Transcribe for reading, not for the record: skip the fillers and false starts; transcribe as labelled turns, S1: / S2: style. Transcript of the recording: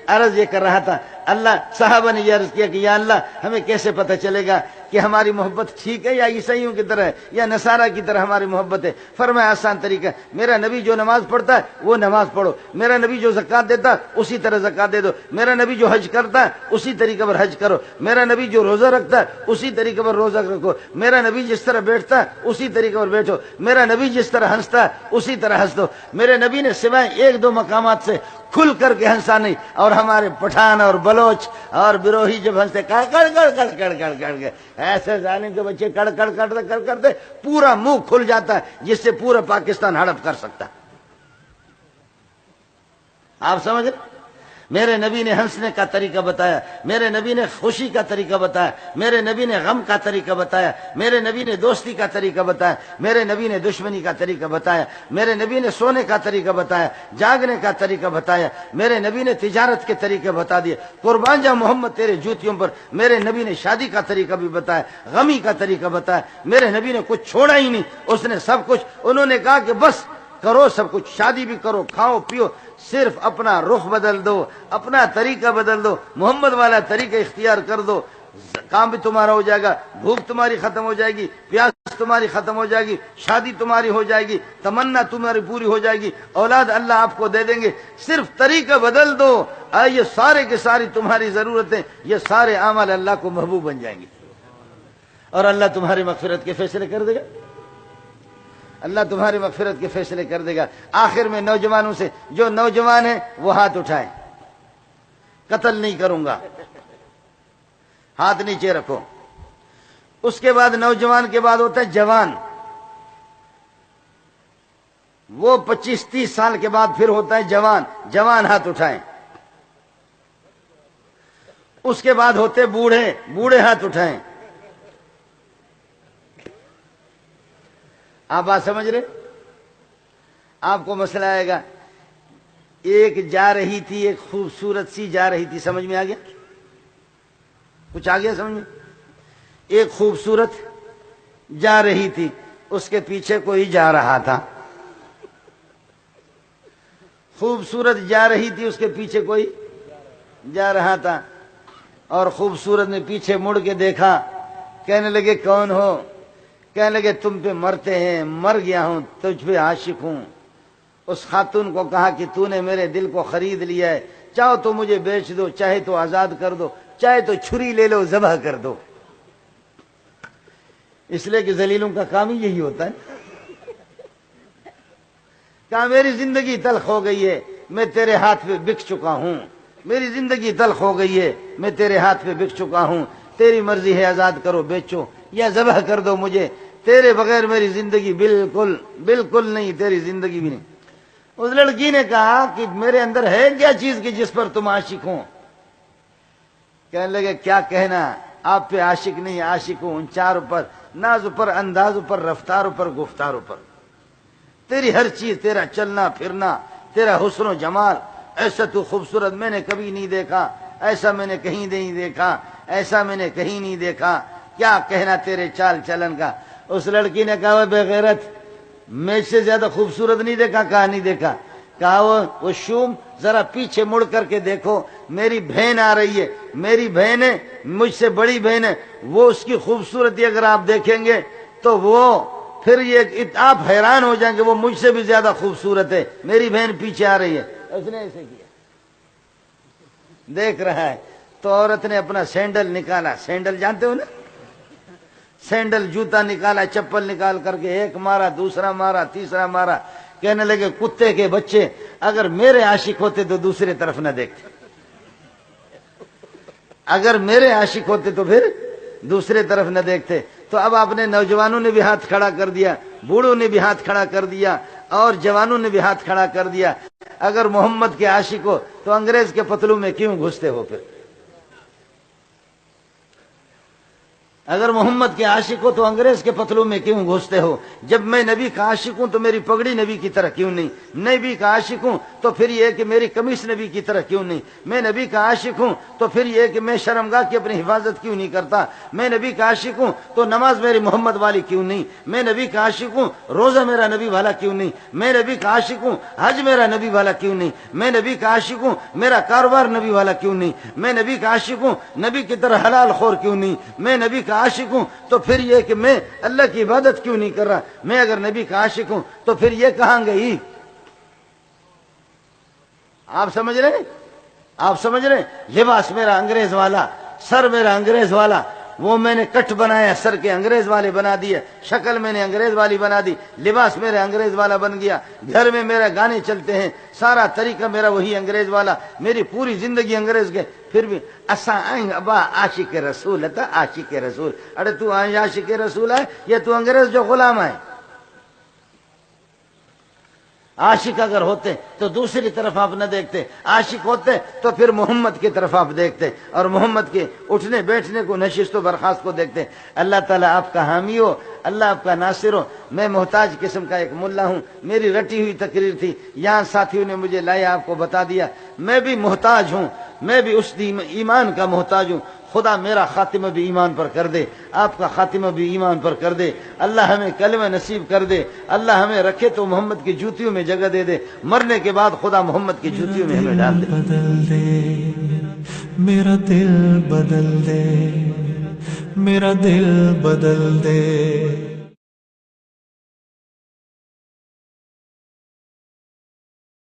S1: عرض یہ کر رہا تھا، اللہ صحابہ نے یہ عرض کیا کہ یا اللہ ہمیں کیسے پتہ چلے گا کہ ہماری محبت ٹھیک ہے یا عیسائیوں کی طرح ہے یا نصارہ کی طرح ہماری محبت ہے؟ فرمایا آسان طریقہ، میرا نبی جو نماز پڑھتا ہے وہ نماز پڑھو، میرا نبی جو زکوٰۃ دیتا ہے اسی طرح زکوٰۃ دے دو، میرا نبی جو حج کرتا ہے اسی طریقے پر حج کرو، میرا نبی جو روزہ رکھتا ہے اسی طریقے پر روزہ رکھو، میرا نبی جس طرح بیٹھتا ہے اسی طریقے پر بیٹھو، میرا نبی جس طرح ہنستا ہے اسی طرح ہنس دو۔ میرے نبی نے سوائے ایک دو مقامات سے کھل کر کے ہنسا نہیں، اور ہمارے پٹھان اور بلوچ اور بروہی جب ہنستے کڑ کڑ کڑ کڑ کڑ کڑ کڑ کے، ایسے ظالم کے بچے کڑ کڑ کڑ کر کرتے پورا منہ کھل جاتا ہے جس سے پورا پاکستان ہڑپ کر سکتا ہے۔ آپ سمجھ رہے؟ میرے نبی نے ہنسنے کا طریقہ بتایا، میرے نبی نے خوشی کا طریقہ بتایا، میرے نبی نے غم کا طریقہ بتایا، میرے نبی نے دوستی کا طریقہ بتایا، میرے نبی نے دشمنی کا طریقہ بتایا، میرے نبی نے سونے کا طریقہ بتایا، جاگنے کا طریقہ بتایا، میرے نبی نے تجارت کے طریقے بتا دیے، قربان جا محمد تیرے جوتیوں پر۔ میرے نبی نے شادی کا طریقہ بھی بتایا، غمی کا طریقہ بتایا، میرے نبی نے کچھ چھوڑا ہی نہیں، اس نے سب کچھ، انہوں نے کہا کہ بس کرو سب کچھ، شادی بھی کرو، کھاؤ پیو، صرف اپنا رخ بدل دو، اپنا طریقہ بدل دو، محمد والا طریقہ اختیار کر دو، کام بھی تمہارا ہو جائے گا، بھوک تمہاری ختم ہو جائے گی، پیاس تمہاری ختم ہو جائے گی، شادی تمہاری ہو جائے گی، تمنا تمہاری پوری ہو جائے گی، اولاد اللہ آپ کو دے دیں گے، صرف طریقہ بدل دو، یہ سارے کے ساری تمہاری ضرورتیں، یہ سارے اعمال اللہ کو محبوب بن جائیں گے، اور اللہ تمہاری مغفرت کے فیصلے کر دے گا، اللہ تمہاری مغفرت کے فیصلے کر دے گا۔ آخر میں نوجوانوں سے، جو نوجوان ہیں وہ ہاتھ اٹھائیں، قتل نہیں کروں گا، ہاتھ نیچے رکھو۔ اس کے بعد نوجوان کے بعد ہوتا ہے جوان، وہ 25-30 سال کے بعد پھر ہوتا ہے جوان، جوان ہاتھ اٹھائیں۔ اس کے بعد ہوتے بوڑھے، بوڑھے ہاتھ اٹھائیں۔ آپ بات سمجھ رہے؟ آپ کو مسئلہ آئے گا، ایک جا رہی تھی، ایک خوبصورت سی جا رہی تھی، سمجھ میں آ گیا؟ کچھ آ گیا سمجھ میں؟ ایک خوبصورت جا رہی تھی، اس کے پیچھے کوئی جا رہا تھا، خوبصورت جا رہی تھی، اس کے پیچھے کوئی جا رہا تھا، اور خوبصورت نے پیچھے مڑ کے دیکھا، کہنے لگے کون ہو؟ کہنے لگے تم پہ مرتے ہیں، مر گیا ہوں، تجھ پہ عاشق ہوں۔ اس خاتون کو کہا کہ تو نے میرے دل کو خرید لیا ہے، چاہو تو مجھے بیچ دو، چاہے تو آزاد کر دو، چاہے تو چھری لے لو ذبح کر دو۔ اس لیے کہ ذلیلوں کا کام ہی یہی ہوتا ہے۔ کہا میری زندگی تلخ ہو گئی ہے، میں تیرے ہاتھ پہ بک چکا ہوں، میری زندگی تلخ ہو گئی ہے، میں تیرے ہاتھ پہ بک چکا ہوں، تیری مرضی ہے، آزاد کرو، بیچو یا ذبح کر دو مجھے، تیرے بغیر میری زندگی بالکل بالکل نہیں، تیری زندگی بھی نہیں۔ اس لڑکی نے کہا کہ میرے اندر ہے کیا چیز کہ جس پر تم عاشق ہوں؟ کہنے لگے کیا کہنا، آپ پہ عاشق نہیں، عاشق ہوں ان چاروں پر، ناز پر، انداز پر، رفتاروں پر، گفتاروں پر، تیری ہر چیز، تیرا چلنا پھرنا، تیرا حسن و جمال، ایسا تو خوبصورت میں نے کبھی نہیں دیکھا، ایسا میں نے کہیں نہیں دیکھا، ایسا میں نے کہیں نہیں دیکھا، کیا کہنا تیرے چال چلن کا۔ اس لڑکی نے کہا بے غیرت، میں سے زیادہ خوبصورت نہیں دیکھا؟ کہا نہیں دیکھا۔ کہا وہ شوم ذرا پیچھے مڑ کر کے دیکھو، میری بہن آ رہی ہے، میری بہن ہے، مجھ سے بڑی بہن ہے، وہ اس کی خوبصورتی اگر آپ دیکھیں گے تو وہ پھر یہ آپ حیران ہو جائیں گے، وہ مجھ سے بھی زیادہ خوبصورت ہے، میری بہن پیچھے آ رہی ہے۔ اس نے ایسے کیا، دیکھ رہا ہے، تو عورت نے اپنا سینڈل نکالا، سینڈل جانتے ہو نا، سینڈل جوتا نکالا، چپل نکال کر کے ایک مارا، دوسرا مارا، تیسرا مارا، کہنے لگے کتے کے بچے، اگر میرے عاشق ہوتے تو دوسرے طرف نہ دیکھتے، اگر میرے عاشق ہوتے تو پھر دوسرے طرف نہ دیکھتے۔ تو اب آپ نے نوجوانوں نے بھی ہاتھ کھڑا کر دیا، بوڑھوں نے بھی ہاتھ کھڑا کر دیا، اور جوانوں نے بھی ہاتھ کھڑا کر دیا۔ اگر محمد کے عاشق ہو تو انگریز کے پتلوں میں کیوں گھستے ہو پھر؟ اگر محمد کے عاشق ہو تو انگریز کے پتلوں میں کیوں گھستے ہو؟ جب میں نبی کا عاشق ہوں تو میری پگڑی نبی کی طرح کیوں نہیں؟ نبی کا عاشق ہوں تو پھر یہ کہ میری قمیص نبی کی طرح کیوں نہیں؟ میں نبی کا عاشق ہوں تو پھر یہ کہ میں شرمگاہ کی اپنی حفاظت کیوں نہیں کرتا؟ میں نبی کا عاشق ہوں تو نماز میری محمد والی کیوں نہیں؟ میں نبی کا عاشق ہوں روزہ میرا نبی والا کیوں نہیں؟ میں نبی کا عاشق ہوں حج میرا نبی والا کیوں نہیں؟ میں نبی کا عاشق ہوں میرا کاروبار نبی والا کیوں نہیں؟ میں نبی کا عاشق ہوں نبی کی طرح حلال خور کیوں نہیں؟ میں نبی کا عاشق ہوں تو پھر یہ کہ میں اللہ کی عبادت کیوں نہیں کر رہا؟ میں اگر نبی کا عاشق ہوں تو پھر یہ کہاں گئی؟ آپ سمجھ رہے ہیں؟ آپ سمجھ رہے ہیں؟ لباس میرا انگریز والا، سر میرا انگریز والا، وہ میں نے کٹ بنایا، سر کے انگریز والے بنا دیے، شکل میں نے انگریز والی بنا دی، لباس میرے انگریز والا بن گیا، گھر میں میرے گانے چلتے ہیں، سارا طریقہ میرا وہی انگریز والا، میری پوری زندگی انگریز کے، پھر بھی اساں آئیں ابا عاشق رسول ہے، عاشق رسول، ارے تو عاشق رسول ہے یا تو انگریز جو غلام ہے؟ عاشق اگر ہوتے تو دوسری طرف آپ نہ دیکھتے، عاشق ہوتے تو پھر محمد کی طرف آپ دیکھتے اور محمد کے اٹھنے بیٹھنے کو، نشست و برخاست کو دیکھتے۔ اللہ تعالیٰ آپ کا حامی ہو، اللہ آپ کا ناصر ہو۔ میں محتاج قسم کا ایک ملا ہوں، میری رٹی ہوئی تقریر تھی، یہاں ساتھیوں نے مجھے لایا، آپ کو بتا دیا، میں بھی محتاج ہوں، میں بھی اس ایمان کا محتاج ہوں۔ خدا میرا خاتمہ بھی ایمان پر کر دے، آپ کا خاتمہ بھی ایمان پر کر دے، اللہ ہمیں کلمہ نصیب کر دے، اللہ ہمیں رکھے تو محمد کی جوتیوں میں جگہ دے دے، مرنے کے بعد خدا محمد کی جوتیوں میں ہمیں ڈال دے۔
S2: بدل دے میرا دل بدل دے، میرا دل بدل دے۔